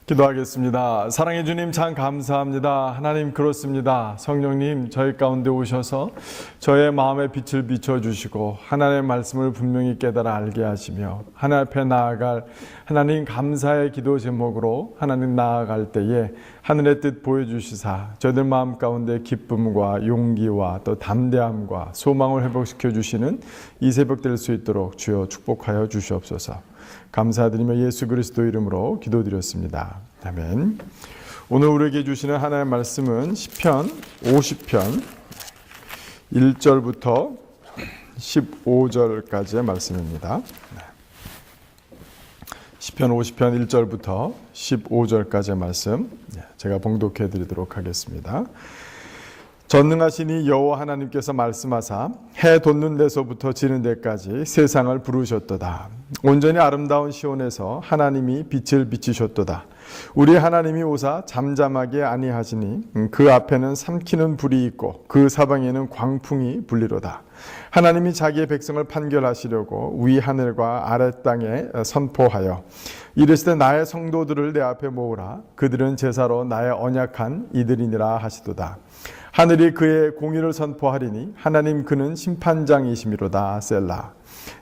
기도하겠습니다. 사랑해 주님 참 감사합니다. 하나님 그렇습니다. 성령님 저희 가운데 오셔서 저의 마음에 빛을 비춰주시고 하나님의 말씀을 분명히 깨달아 알게 하시며 하나님 앞에 나아갈 하나님 감사의 기도 제목으로 하나님 나아갈 때에 하늘의 뜻 보여주시사 저희들 마음 가운데 기쁨과 용기와 또 담대함과 소망을 회복시켜 주시는 이 새벽 될 수 있도록 주여 축복하여 주시옵소서. 감사드리며 예수 그리스도 이름으로 기도드렸습니다. 아멘. 오늘 우리에게 주시는 하나님의 말씀은 시편 50편 1절부터 15절까지의 말씀입니다. 시편 50편 1절부터 15절까지의 말씀 제가 봉독해 드리도록 하겠습니다. 전능하신 이 여호와 하나님께서 말씀하사 해 돋는 데서부터 지는 데까지 세상을 부르셨도다. 온전히 아름다운 시온에서 하나님이 빛을 비치셨도다. 우리 하나님이 오사 잠잠하게 아니하시니 그 앞에는 삼키는 불이 있고 그 사방에는 광풍이 불리로다. 하나님이 자기의 백성을 판결하시려고 위 하늘과 아래 땅에 선포하여 이르시되 나의 성도들을 내 앞에 모으라. 그들은 제사로 나의 언약한 이들이니라 하시도다. 하늘이 그의 공의를 선포하리니 하나님 그는 심판장이시미로다. 셀라.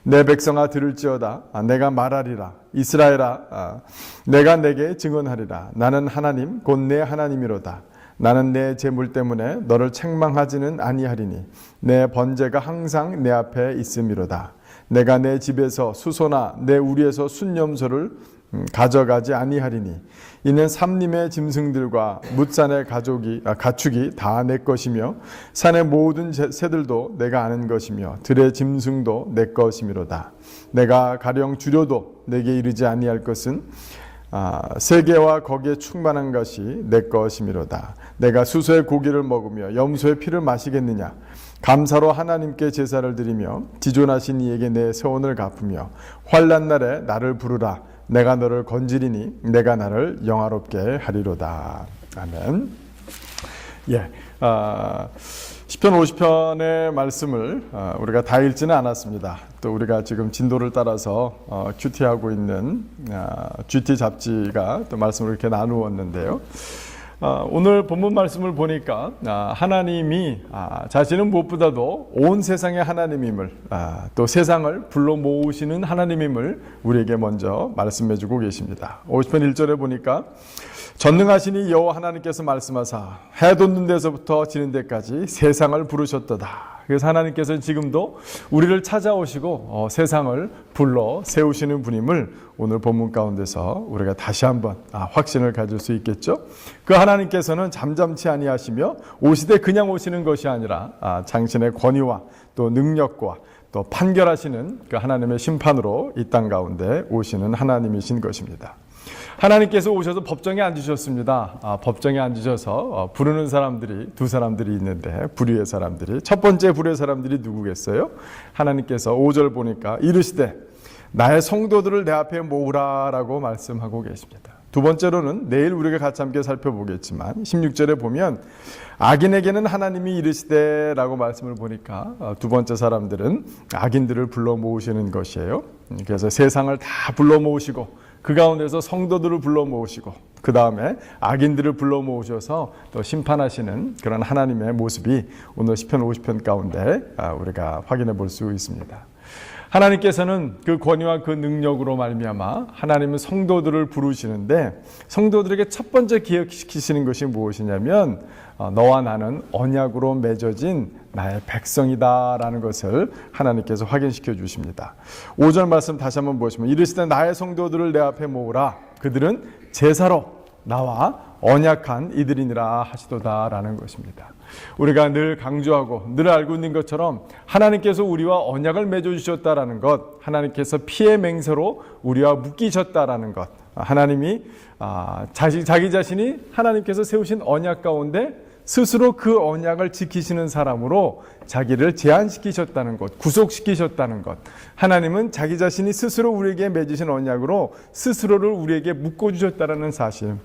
내 백성아 들을지어다. 내가 말하리라. 이스라엘아 내가 내게 증언하리라. 나는 하나님 곧 내 하나님이로다. 나는 내 재물 때문에 너를 책망하지는 아니하리니 내 번제가 항상 내 앞에 있음이로다. 내가 내 집에서 수소나 내 우리에서 순염소를 가져가지 아니하리니 이는 삼림의 짐승들과 뭇산의 가축이 다 내 것이며 산의 모든 새들도 내가 아는 것이며 들의 짐승도 내 것이미로다. 내가 가령 줄여도 내게 이르지 아니할 것은 세계와 거기에 충만한 것이 내 것이미로다. 내가 수소의 고기를 먹으며 염소의 피를 마시겠느냐. 감사로 하나님께 제사를 드리며 지존하신 이에게 내 세원을 갚으며 환난 날에 나를 부르라. 내가 너를 건지리니 내가 나를 영화롭게 하리로다. 아멘. 시편 50편의 말씀을 우리가 다 읽지는 않았습니다. 또 우리가 지금 진도를 따라서 큐티하고 있는 GT 잡지가 또 말씀을 이렇게 나누었는데요. 오늘 본문 말씀을 보니까 하나님이 자신은 무엇보다도 온 세상의 하나님임을 또 세상을 불러 모으시는 하나님임을 우리에게 먼저 말씀해 주고 계십니다. 50편 1절에 보니까 전능하시니 여호와 하나님께서 말씀하사 해 돋는 데서부터 지는 데까지 세상을 부르셨도다. 그래서 하나님께서는 지금도 우리를 찾아오시고 세상을 불러 세우시는 분임을 오늘 본문 가운데서 우리가 다시 한번 확신을 가질 수 있겠죠. 그 하나님께서는 잠잠치 아니하시며 오시되 그냥 오시는 것이 아니라 당신의 권위와 또 능력과 또 판결하시는 그 하나님의 심판으로 이 땅 가운데 오시는 하나님이신 것입니다. 하나님께서 오셔서 법정에 앉으셨습니다. 법정에 앉으셔서 부르는 사람들이 두 사람들이 있는데 불의의 사람들이 첫 번째 불의의 사람들이 누구겠어요? 하나님께서 5절 보니까 이르시되 나의 성도들을 내 앞에 모으라 라고 말씀하고 계십니다. 두 번째로는 내일 우리가 같이 함께 살펴보겠지만 16절에 보면 악인에게는 하나님이 이르시되 라고 말씀을 보니까 두 번째 사람들은 악인들을 불러 모으시는 것이에요. 그래서 세상을 다 불러 모으시고 그 가운데서 성도들을 불러 모으시고 그 다음에 악인들을 불러 모으셔서 또 심판하시는 그런 하나님의 모습이 오늘 시편 50편 가운데 우리가 확인해 볼 수 있습니다. 하나님께서는 그 권위와 그 능력으로 말미암아 하나님은 성도들을 부르시는데 성도들에게 첫 번째 기억시키시는 것이 무엇이냐면 너와 나는 언약으로 맺어진 나의 백성이다라는 것을 하나님께서 확인시켜 주십니다. 5절 말씀 다시 한번 보시면 이르시되 나의 성도들을 내 앞에 모으라. 그들은 제사로 나와 언약한 이들이니라 하시도다라는 것입니다. 우리가 늘 강조하고 늘 알고 있는 것처럼 하나님께서 우리와 언약을 맺어주셨다라는 것, 하나님께서 피의 맹세로 우리와 묶이셨다라는 것, 하나님이 자기 자신이 하나님께서 세우신 언약 가운데 스스로 그 언약을 지키시는 사람으로 자기를 제한시키셨다는 것, 구속시키셨다는 것, 하나님은 자기 자신이 스스로 우리에게 맺으신 언약으로 스스로를 우리에게 묶어주셨다는 사실,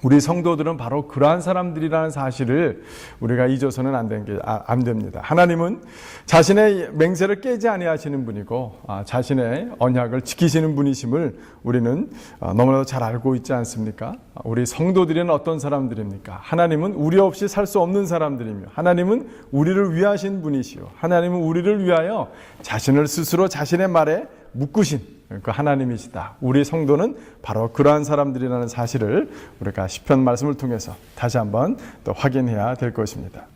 우리 성도들은 바로 그러한 사람들이라는 사실을 우리가 잊어서는 안 됩니다. 하나님은 자신의 맹세를 깨지 아니하시는 분이고 자신의 언약을 지키시는 분이심을 우리는 너무나도 잘 알고 있지 않습니까? 우리 성도들은 어떤 사람들입니까? 하나님은 우리 없이 살 수 없는 사람들이며 하나님은 우리를 위하신 분이시요 하나님은 우리를 위하여 자신을 스스로 자신의 말에 묶으신 그 하나님이시다. 우리 성도는 바로 그러한 사람들이라는 사실을 우리가 시편 말씀을 통해서 다시 한번 또 확인해야 될 것입니다.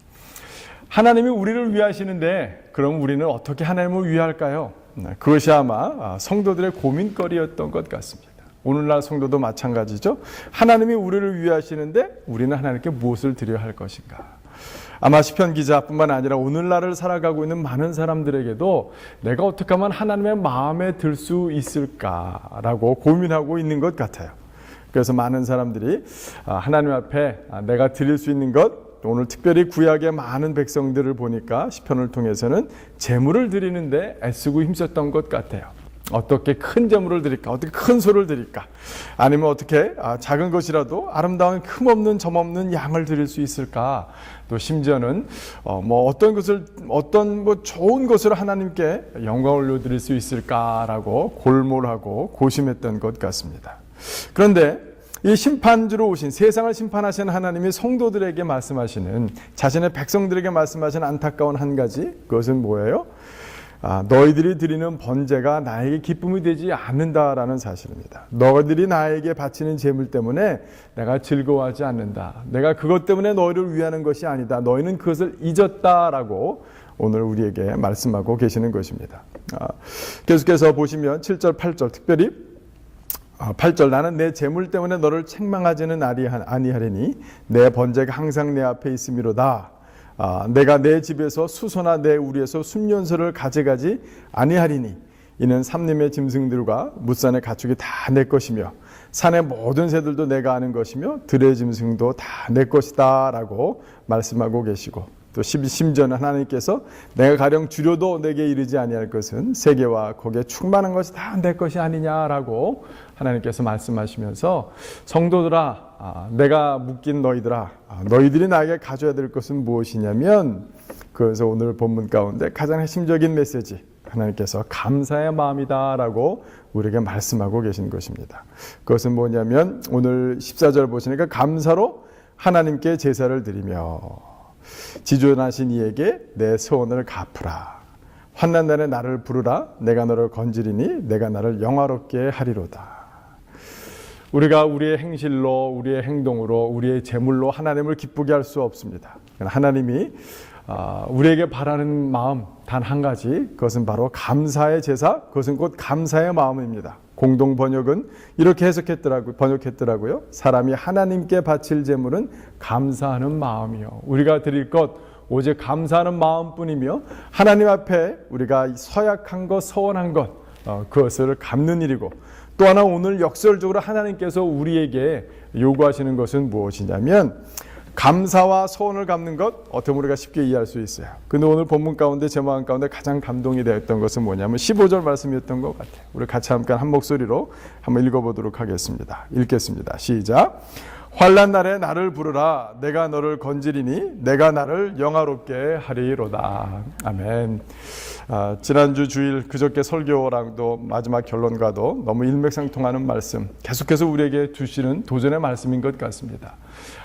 하나님이 우리를 위하시는데 그럼 우리는 어떻게 하나님을 위할까요? 그것이 아마 성도들의 고민거리였던 것 같습니다. 오늘날 성도도 마찬가지죠. 하나님이 우리를 위하시는데 우리는 하나님께 무엇을 드려야 할 것인가? 아마 시편 기자뿐만 아니라 오늘날을 살아가고 있는 많은 사람들에게도 내가 어떻게 하면 하나님의 마음에 들 수 있을까라고 고민하고 있는 것 같아요. 그래서 많은 사람들이 하나님 앞에 내가 드릴 수 있는 것, 오늘 특별히 구약의 많은 백성들을 보니까 시편을 통해서는 제물을 드리는데 애쓰고 힘썼던 것 같아요. 어떻게 큰 제물을 드릴까? 어떻게 큰 소를 드릴까? 아니면 어떻게 작은 것이라도 아름다운 흠없는 점없는 양을 드릴 수 있을까? 또 심지어는 어떤 좋은 것으로 하나님께 영광을 올려드릴 수 있을까라고 골몰하고 고심했던 것 같습니다. 그런데 이 심판주로 오신 세상을 심판하시는 하나님이 성도들에게 말씀하시는 자신의 백성들에게 말씀하시는 안타까운 한 가지, 그것은 뭐예요? 너희들이 드리는 번제가 나에게 기쁨이 되지 않는다라는 사실입니다. 너희들이 나에게 바치는 제물 때문에 내가 즐거워하지 않는다. 내가 그것 때문에 너희를 위하는 것이 아니다. 너희는 그것을 잊었다라고 오늘 우리에게 말씀하고 계시는 것입니다. 계속해서 보시면 7절, 8절 특별히 8절 나는 내 재물 때문에 너를 책망하지는 아니하리니 내 번제가 항상 내 앞에 있음이로다. 내가 내 집에서 수소나 내 우리에서 순년소를 가져가지 아니하리니 이는 삼림의 짐승들과 뭇산의 가축이 다 내 것이며 산의 모든 새들도 내가 아는 것이며 들의 짐승도 다 내 것이다 라고 말씀하고 계시고 또 심지어는 하나님께서 내가 가령 주려도 내게 이르지 아니할 것은 세계와 거기에 충만한 것이 다 내 것이 아니냐라고 하나님께서 말씀하시면서 성도들아 내가 묶인 너희들아 너희들이 나에게 가져야 될 것은 무엇이냐면 그래서 오늘 본문 가운데 가장 핵심적인 메시지 하나님께서 감사의 마음이다라고 우리에게 말씀하고 계신 것입니다. 그것은 뭐냐면 오늘 14절 보시니까 감사로 하나님께 제사를 드리며 지존하신 이에게 내 소원을 갚으라. 환난 날에 나를 부르라. 내가 너를 건지리니 내가 나를 영화롭게 하리로다. 우리가 우리의 행실로 우리의 행동으로 우리의 재물로 하나님을 기쁘게 할 수 없습니다. 하나님이 우리에게 바라는 마음 단 한 가지, 그것은 바로 감사의 제사, 그것은 곧 감사의 마음입니다. 공동 번역은 이렇게 번역했더라고요. 사람이 하나님께 바칠 제물은 감사하는 마음이요. 우리가 드릴 것 오직 감사하는 마음뿐이며 하나님 앞에 우리가 서약한 것, 서원한 것 그것을 갚는 일이고 또 하나 오늘 역설적으로 하나님께서 우리에게 요구하시는 것은 무엇이냐면 감사와 소원을 갚는 것 어떻게 우리가 쉽게 이해할 수 있어요. 근데 오늘 본문 가운데 제 마음 가운데 가장 감동이 되었던 것은 뭐냐면 15절 말씀이었던 것 같아요. 우리 같이 함께 한 목소리로 한번 읽어보도록 하겠습니다. 읽겠습니다. 시작. 환난 날에 나를 부르라. 내가 너를 건지리니 내가 나를 영화롭게 하리로다. 아멘. 지난주 주일 그저께 설교랑도 마지막 결론과도 너무 일맥상통하는 말씀 계속해서 우리에게 주시는 도전의 말씀인 것 같습니다.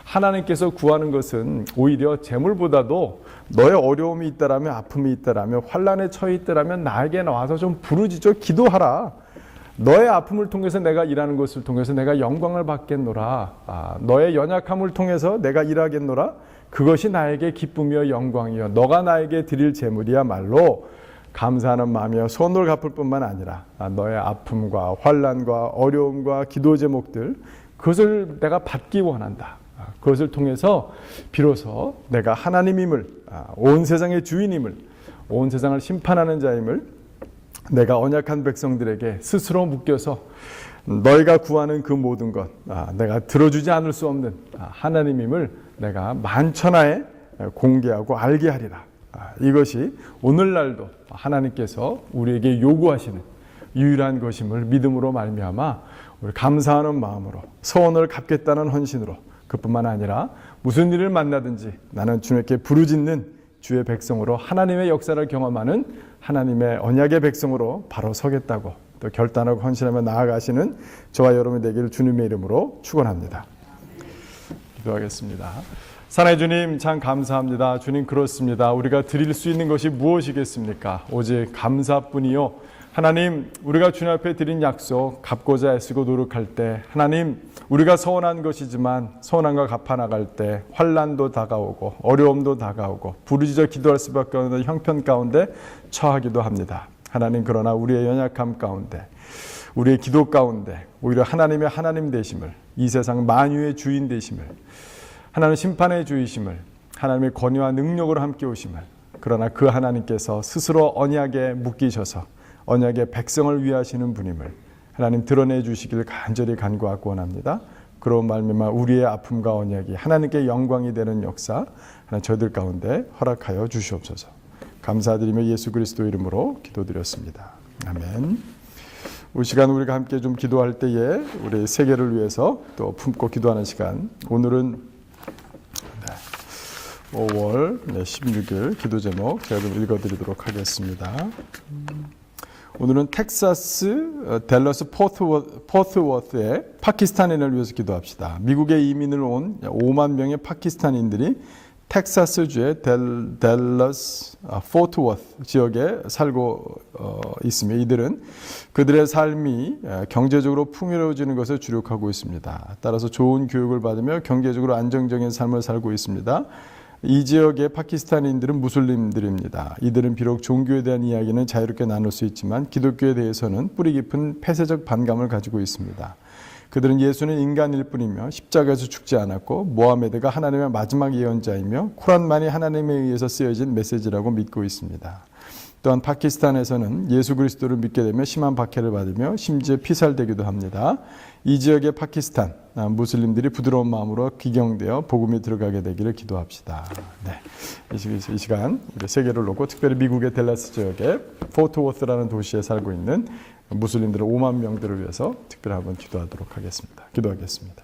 하나님께서 구하는 것은 오히려 재물보다도 너의 어려움이 있다라면 아픔이 있다라면 환난에 처해 있다라면 나에게 나와서 좀 부르짖어 기도하라. 너의 아픔을 통해서 내가 일하는 것을 통해서 내가 영광을 받겠노라. 너의 연약함을 통해서 내가 일하겠노라. 그것이 나에게 기쁨이요 영광이요 너가 나에게 드릴 재물이야말로 감사하는 마음이요 손을 갚을 뿐만 아니라 너의 아픔과 환난과 어려움과 기도 제목들 그것을 내가 받기 원한다. 그것을 통해서 비로소 내가 하나님임을 온 세상의 주인임을 온 세상을 심판하는 자임을 내가 언약한 백성들에게 스스로 묶여서 너희가 구하는 그 모든 것 내가 들어주지 않을 수 없는 하나님임을 내가 만천하에 공개하고 알게 하리라. 이것이 오늘날도 하나님께서 우리에게 요구하시는 유일한 것임을 믿음으로 말미암아 우리 감사하는 마음으로 소원을 갚겠다는 헌신으로 그뿐만 아니라 무슨 일을 만나든지 나는 주님께 부르짖는 주의 백성으로 하나님의 역사를 경험하는 하나님의 언약의 백성으로 바로 서겠다고 또 결단하고 헌신하며 나아가시는 저와 여러분이 되기를 주님의 이름으로 축원합니다. 기도하겠습니다. 사랑의 주님 참 감사합니다. 주님 그렇습니다. 우리가 드릴 수 있는 것이 무엇이겠습니까? 오직 감사뿐이요. 하나님 우리가 주님 앞에 드린 약속 갚고자 애쓰고 노력할 때 하나님 우리가 서원한 것이지만 서원한과 갚아나갈 때 환난도 다가오고 어려움도 다가오고 부르짖어 기도할 수밖에 없는 형편 가운데 처하기도 합니다. 하나님 그러나 우리의 연약함 가운데 우리의 기도 가운데 오히려 하나님의 하나님 되심을 이 세상 만유의 주인 되심을 하나님 심판의 주이심을 하나님의 권위와 능력으로 함께 오심을 그러나 그 하나님께서 스스로 언약에 묶이셔서 언약의 백성을 위하시는 분임을 하나님 드러내 주시길 간절히 간구하고 원합니다. 그런 말미암아 우리의 아픔과 언약이 하나님께 영광이 되는 역사 하나님 저희들 가운데 허락하여 주시옵소서. 감사드리며 예수 그리스도 이름으로 기도드렸습니다. 아멘. 이 시간 우리가 함께 좀 기도할 때에 우리 세계를 위해서 또 품고 기도하는 시간 오늘은 5월 16일 기도 제목 제가 좀 읽어드리도록 하겠습니다. 오늘은 텍사스 댈러스 포트워스의 파키스탄인을 위해서 기도합시다. 미국에 이민을 온 5만 명의 파키스탄인들이 텍사스주의 댈러스 포트워스 지역에 살고 있으며 이들은 그들의 삶이 경제적으로 풍요로워지는 것을 주력하고 있습니다. 따라서 좋은 교육을 받으며 경제적으로 안정적인 삶을 살고 있습니다. 이 지역의 파키스탄인들은 무슬림들입니다. 이들은 비록 종교에 대한 이야기는 자유롭게 나눌 수 있지만 기독교에 대해서는 뿌리 깊은 폐쇄적 반감을 가지고 있습니다. 그들은 예수는 인간일 뿐이며 십자가에서 죽지 않았고 모하메드가 하나님의 마지막 예언자이며 쿠란만이 하나님에 의해서 쓰여진 메시지라고 믿고 있습니다. 또한 파키스탄에서는 예수 그리스도를 믿게 되면 심한 박해를 받으며 심지어 피살되기도 합니다. 이 지역의 파키스탄 무슬림들이 부드러운 마음으로 기경되어 복음이 들어가게 되기를 기도합시다. 네, 이 시간 우리 세계를 놓고 특별히 미국의 댈러스 지역의 포트워스라는 도시에 살고 있는 무슬림들 5만 명들을 위해서 특별히 한번 기도하도록 하겠습니다. 기도하겠습니다.